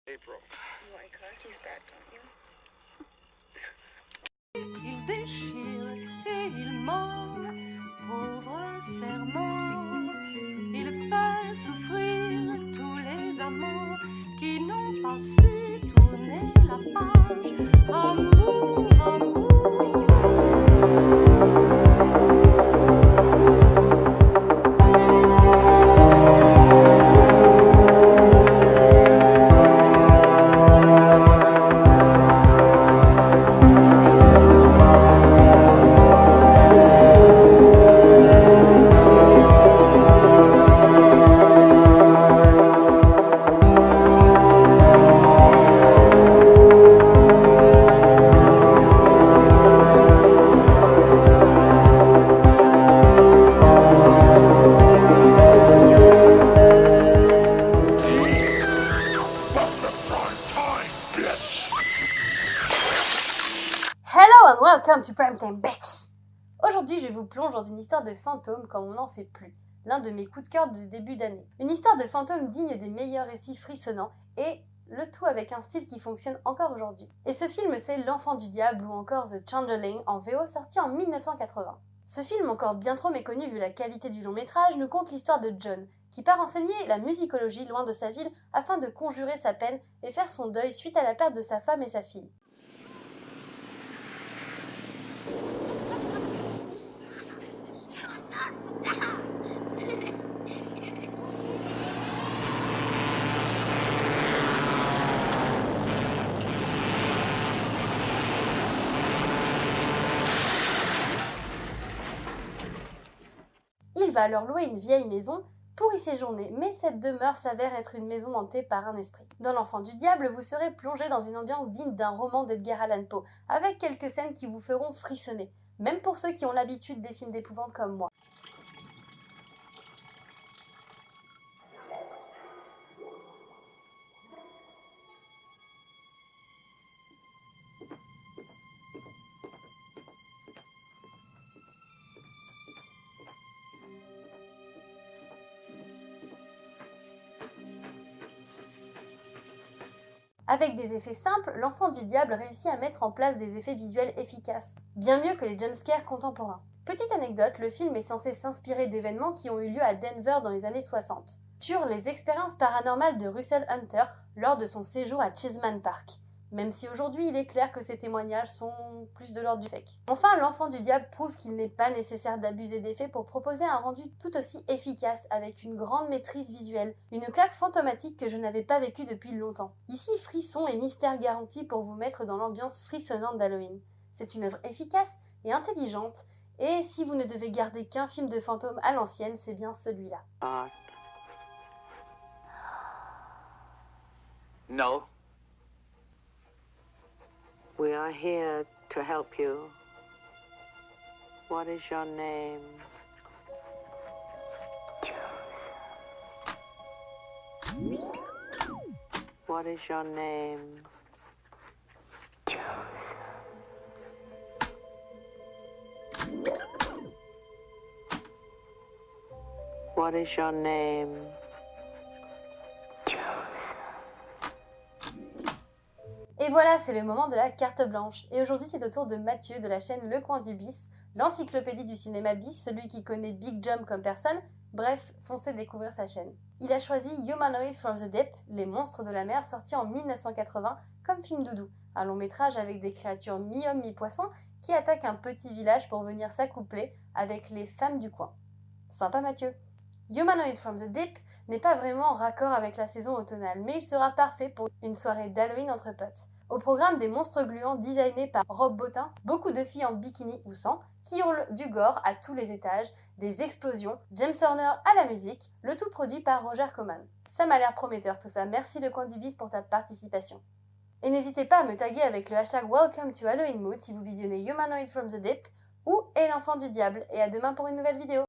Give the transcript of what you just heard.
April. You like Rocky's bad, don't you? Il déchire et il ment, pauvre serment. Il fait souffrir tous les amants qui n'ont pas su tourner la page. Amour, amour. Hello and welcome to Primetime Bitch! Aujourd'hui, je vous plonge dans une histoire de fantôme comme on n'en fait plus. L'un de mes coups de cœur du début d'année. Une histoire de fantôme digne des meilleurs récits frissonnants et le tout avec un style qui fonctionne encore aujourd'hui. Et ce film, c'est L'Enfant du Diable ou encore The Changeling en VO sorti en 1980. Ce film, encore bien trop méconnu vu la qualité du long métrage, nous conte l'histoire de John, qui part enseigner la musicologie loin de sa ville afin de conjurer sa peine et faire son deuil suite à la perte de sa femme et sa fille. Il va alors louer une vieille maison pour y séjourner, mais cette demeure s'avère être une maison hantée par un esprit. Dans L'Enfant du Diable, vous serez plongé dans une ambiance digne d'un roman d'Edgar Allan Poe, avec quelques scènes qui vous feront frissonner, même pour ceux qui ont l'habitude des films d'épouvante comme moi. Avec des effets simples, L'Enfant du Diable réussit à mettre en place des effets visuels efficaces, bien mieux que les jumpscares contemporains. Petite anecdote, le film est censé s'inspirer d'événements qui ont eu lieu à Denver dans les années 60, sur les expériences paranormales de Russell Hunter lors de son séjour à Cheesman Park, même si aujourd'hui il est clair que ces témoignages sont plus de l'ordre du fake. Enfin, L'Enfant du Diable prouve qu'il n'est pas nécessaire d'abuser d'effets pour proposer un rendu tout aussi efficace avec une grande maîtrise visuelle, une claque fantomatique que je n'avais pas vécue depuis longtemps. Ici, frisson et mystère garantis pour vous mettre dans l'ambiance frissonnante d'Halloween. C'est une œuvre efficace et intelligente, et si vous ne devez garder qu'un film de fantôme à l'ancienne, c'est bien celui-là. No. We are here to help you. What is your name? What is your name? What is your name? Et voilà, c'est le moment de la carte blanche. Et aujourd'hui, c'est au tour de Mathieu de la chaîne Le Coin du Bis, l'encyclopédie du cinéma bis, celui qui connaît Big Jump comme personne. Bref, foncez découvrir sa chaîne. Il a choisi Humanoid from the Deep, Les Monstres de la Mer, sorti en 1980 comme film doudou, un long métrage avec des créatures mi-homme mi-poisson qui attaquent un petit village pour venir s'accoupler avec les femmes du coin. Sympa Mathieu. Humanoid from the Deep n'est pas vraiment en raccord avec la saison automnale, mais il sera parfait pour une soirée d'Halloween entre potes. Au programme, des monstres gluants designés par Rob Bottin, beaucoup de filles en bikini ou sans, qui hurlent du gore à tous les étages, des explosions, James Horner à la musique, le tout produit par Roger Corman. Ça m'a l'air prometteur tout ça, merci Le Coin du Bis pour ta participation. Et n'hésitez pas à me taguer avec le hashtag Welcome to Halloween Mood si vous visionnez Humanoid from the Deep ou Et l'Enfant du Diable, et à demain pour une nouvelle vidéo.